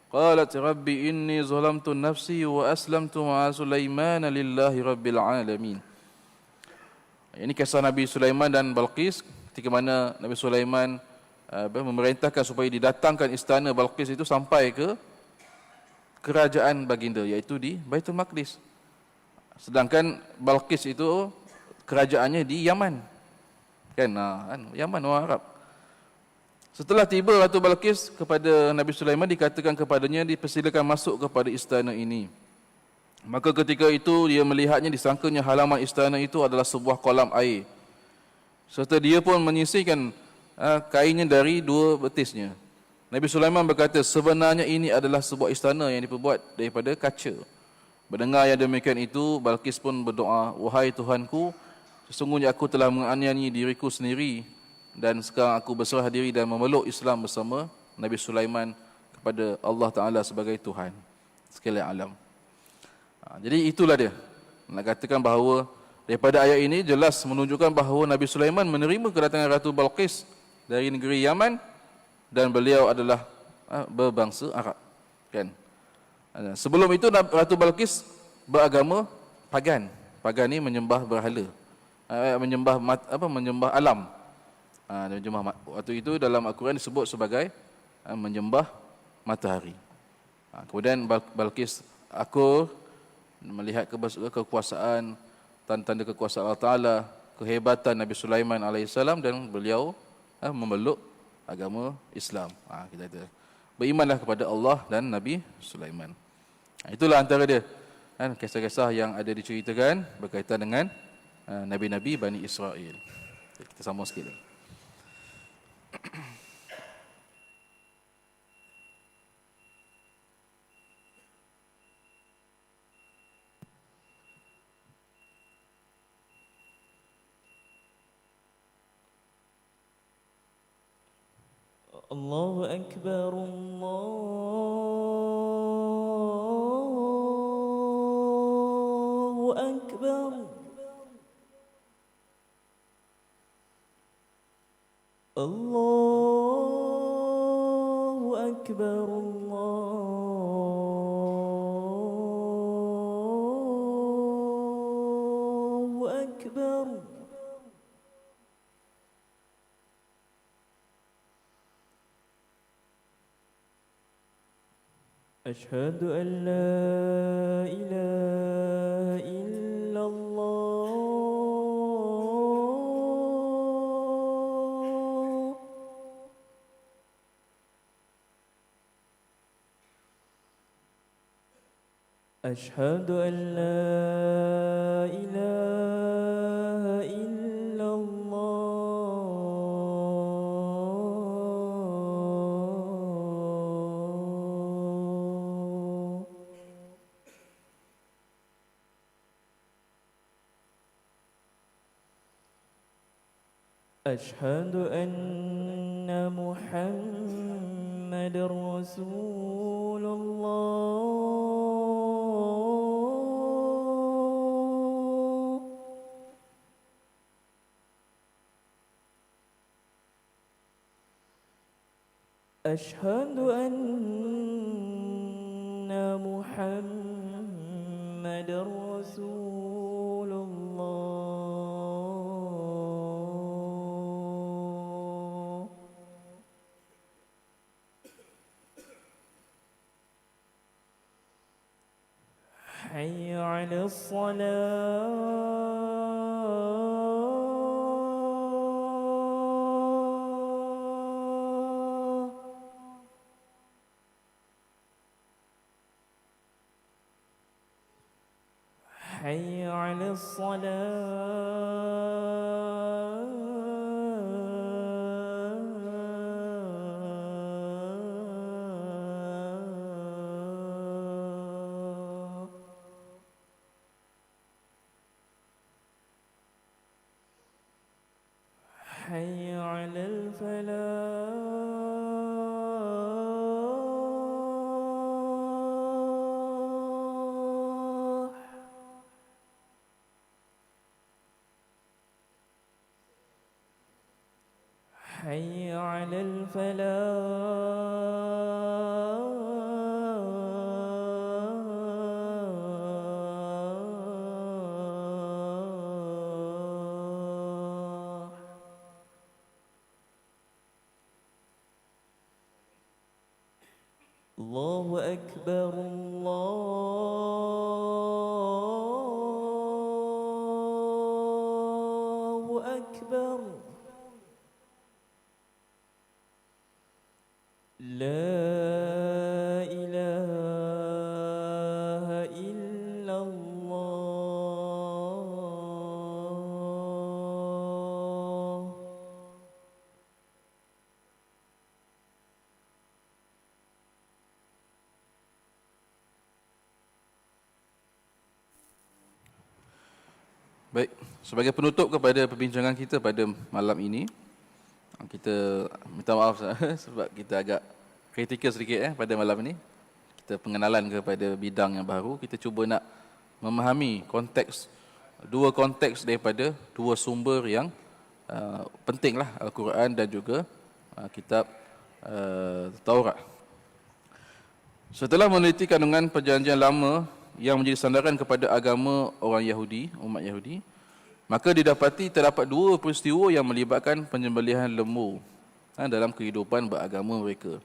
Speaker 1: qalat rabbi inni zalamtu nafsi wa aslamtu ma'a Sulaiman lillahi rabbil alamin. Ini kisah Nabi Sulaiman dan Balqis ketika mana Nabi Sulaiman memerintahkan supaya didatangkan istana Balqis itu sampai ke kerajaan baginda, iaitu di Baitul Maqdis. Sedangkan Balqis itu kerajaannya di Yaman. Kan, Yaman orang Arab. Setelah tiba Ratu Balqis kepada Nabi Sulaiman, dikatakan kepadanya dipersilakan masuk kepada istana ini. Maka ketika itu dia melihatnya, disangkanya halaman istana itu adalah sebuah kolam air. Serta dia pun menyisihkan kainnya dari dua betisnya. Nabi Sulaiman berkata, sebenarnya ini adalah sebuah istana yang diperbuat daripada kaca. Mendengar yang demikian itu, Balqis pun berdoa, wahai Tuhanku, sesungguhnya aku telah menganiaya diriku sendiri, dan sekarang aku berserah diri dan memeluk Islam bersama Nabi Sulaiman kepada Allah Ta'ala sebagai Tuhan sekalian alam. Jadi itulah dia. Nak katakan bahawa daripada ayat ini jelas menunjukkan bahawa Nabi Sulaiman menerima kedatangan Ratu Balqis dari negeri Yaman, dan beliau adalah berbangsa Arab. Kan? Sebelum itu Ratu Balqis beragama pagan. Pagan ni menyembah berhala, menyembah alam. Waktu itu dalam Al-Quran disebut sebagai menyembah matahari. Kemudian Balqis akur melihat kekuasaan, tanda-tanda kekuasaan Allah Ta'ala, kehebatan Nabi Sulaiman AS, dan beliau memeluk agama Islam. Kita kata, berimanlah kepada Allah dan Nabi Sulaiman. Itulah antara dia kisah-kisah yang ada diceritakan berkaitan dengan Nabi-Nabi Bani Israel. Kita sambung sikit lagi.
Speaker 2: Allahu Akbar, Allahu Akbar. Allahu Akbar, Allahu Akbar. أشهد أن لا إله إلا الله. أشهد أن لا إله إلا الله. أشهد أن محمد رسول الله. أشهد أن محمد رسول الله. حي على الصلاة. حي على الصلاة. حي على الفلاح. حي على الفلاح. الله أكبر الله أكبر لا إله إلا الله.
Speaker 1: Baik, sebagai penutup kepada perbincangan kita pada malam ini, kita minta maaf sebab kita agak kritikal sedikit pada malam ini. Kita pengenalan kepada bidang yang baru, kita cuba nak memahami dua konteks daripada dua sumber yang pentinglah, Al-Quran dan juga kitab Taurat. Setelah meneliti kandungan perjanjian lama yang menjadi sandaran kepada agama orang Yahudi, umat Yahudi, maka didapati terdapat dua peristiwa yang melibatkan penyembelihan lembu dalam kehidupan beragama mereka.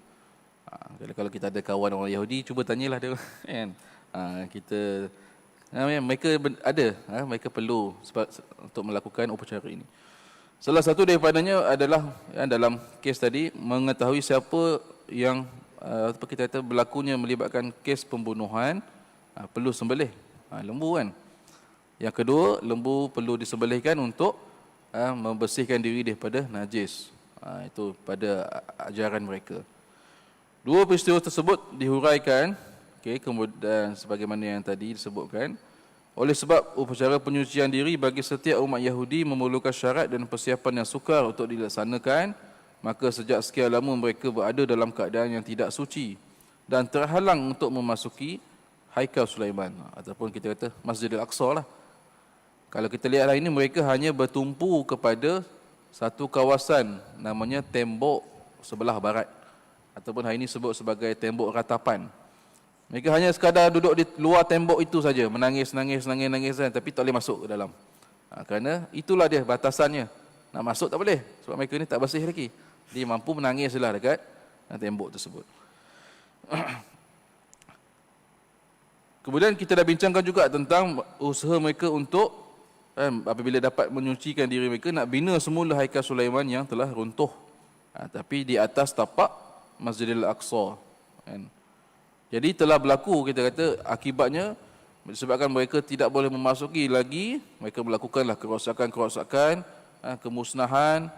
Speaker 1: Kalau kita ada kawan orang Yahudi, cuba tanyalah dia kan. Mereka perlu untuk melakukan upacara ini. Salah satu daripadanya adalah dalam kes tadi, mengetahui siapa yang kita kata berlakunya melibatkan kes pembunuhan, perlu sembelih lembu kan. Yang kedua, lembu perlu disembelihkan untuk membersihkan diri daripada najis. Itu pada ajaran mereka. Dua peristiwa tersebut dihuraikan, kemudian sebagaimana yang tadi disebutkan, oleh sebab upacara penyucian diri bagi setiap umat Yahudi memerlukan syarat dan persiapan yang sukar untuk dilaksanakan, maka sejak sekian lama mereka berada dalam keadaan yang tidak suci dan terhalang untuk memasuki Haikal Sulaiman, ataupun kita kata Masjid Al-Aqsa lah. Kalau kita lihat hari ini, mereka hanya bertumpu kepada satu kawasan namanya tembok sebelah barat, ataupun hari ini sebut sebagai tembok ratapan. Mereka hanya sekadar duduk di luar tembok itu saja, menangis, tapi tak boleh masuk ke dalam. Kerana itulah dia batasannya. Nak masuk tak boleh, sebab mereka ni tak bersih lagi. Dia mampu menangis lah dekat tembok tersebut. Kemudian kita dah bincangkan juga tentang usaha mereka untuk apabila dapat menyucikan diri mereka, nak bina semula Haikal Sulaiman yang telah runtuh, tapi di atas tapak Masjidil Aqsa. Jadi telah berlaku, kita kata akibatnya, disebabkan mereka tidak boleh memasuki lagi, mereka melakukanlah kerosakan, kemusnahan,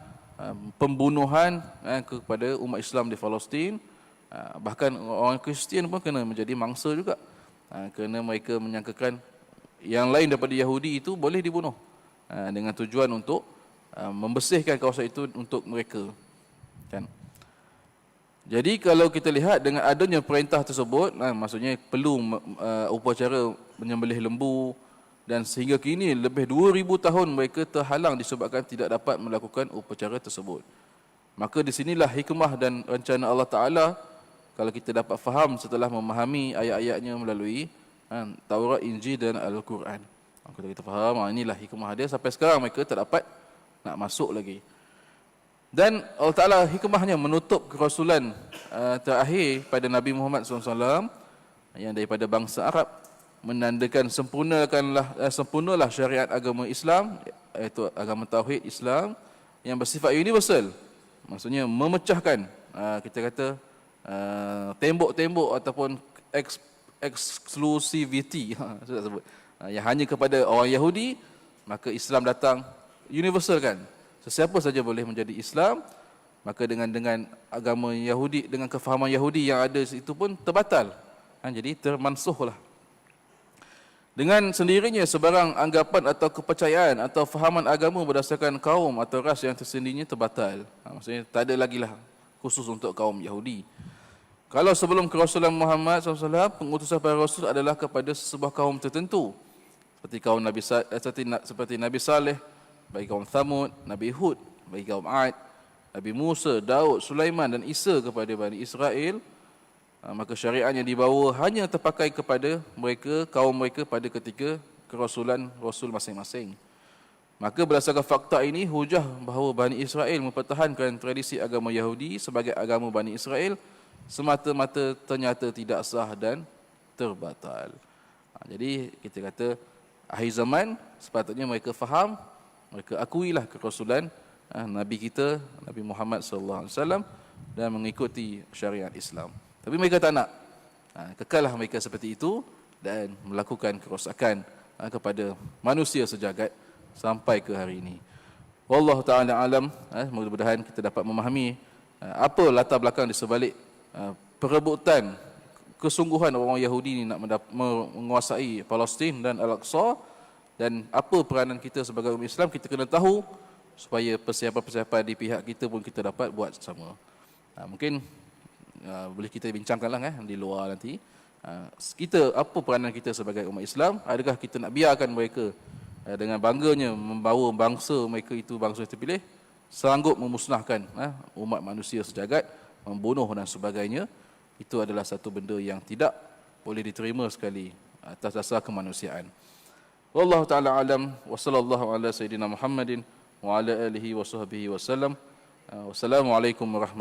Speaker 1: pembunuhan kepada umat Islam di Palestin. Bahkan orang Kristian pun kena menjadi mangsa juga, kerana mereka menyangkakan yang lain daripada Yahudi itu boleh dibunuh, dengan tujuan untuk membersihkan kawasan itu untuk mereka, kan. Jadi kalau kita lihat dengan adanya perintah tersebut, maksudnya perlu upacara menyembelih lembu, dan sehingga kini lebih 2000 tahun mereka terhalang disebabkan tidak dapat melakukan upacara tersebut. Maka di sinilah hikmah dan rencana Allah Ta'ala, kalau kita dapat faham setelah memahami ayat-ayatnya melalui Taurat, Injil dan Al-Quran. Kalau kita faham, inilah hikmah dia, sampai sekarang mereka tak dapat nak masuk lagi. Dan Allah Ta'ala hikmahnya menutup kerasulan terakhir pada Nabi Muhammad SAW yang daripada bangsa Arab, menandakan sempurnalah syariat agama Islam, iaitu agama Tauhid Islam yang bersifat universal. Maksudnya memecahkan, kita kata, tembok-tembok ataupun exclusivity saya sebut, yang hanya kepada orang Yahudi. Maka Islam datang universal kan, sesiapa saja boleh menjadi Islam. Maka dengan agama Yahudi, dengan kefahaman Yahudi yang ada itu pun terbatal, jadi termansuhlah. Dengan sendirinya sebarang anggapan atau kepercayaan atau fahaman agama berdasarkan kaum atau ras yang tersendirinya terbatal. Maksudnya tak ada lagi lah khusus untuk kaum Yahudi. Kalau sebelum kerasulan Muhammad SAW, pengutusan para rasul adalah kepada sebuah kaum tertentu, seperti kaum seperti Nabi Saleh bagi kaum Thamud, Nabi Hud bagi kaum Ad, Nabi Musa, Daud, Sulaiman dan Isa kepada Bani Israel. Maka syariat yang dibawa hanya terpakai kepada mereka, kaum mereka pada ketika kerasulan rasul masing-masing. Maka berdasarkan fakta ini, hujah bahawa Bani Israel mempertahankan tradisi agama Yahudi sebagai agama Bani Israel semata-mata ternyata tidak sah dan terbatal. Jadi kita kata akhir zaman sepatutnya mereka faham, mereka akuilah kerasulan Nabi kita Nabi Muhammad sallallahu alaihi wasallam dan mengikuti syariat Islam. Tapi mereka tak nak. Kekallah mereka seperti itu dan melakukan kerosakan kepada manusia sejagat sampai ke hari ini. Wallahu taala alam. Mudah-mudahan kita dapat memahami apa latar belakang di sebalik perebutan kesungguhan orang Yahudi ini nak menguasai Palestin dan Al-Aqsa, dan apa peranan kita sebagai umat Islam. Kita kena tahu supaya persiapan-persiapan di pihak kita pun kita dapat buat sama. Mungkin boleh kita bincangkanlah di luar nanti. Kita, apa peranan kita sebagai umat Islam? Adakah kita nak biarkan mereka dengan bangganya membawa bangsa mereka itu, bangsa yang terpilih, sanggup memusnahkan umat manusia sejagat, membunuh dan sebagainya? Itu adalah satu benda yang tidak boleh diterima sekali atas dasar kemanusiaan. Wallahu taala alam, wa sallallahu ala sayidina Muhammadin wa ala alihi wa sahbihi wasallam. Wassalamualaikum warahmatullahi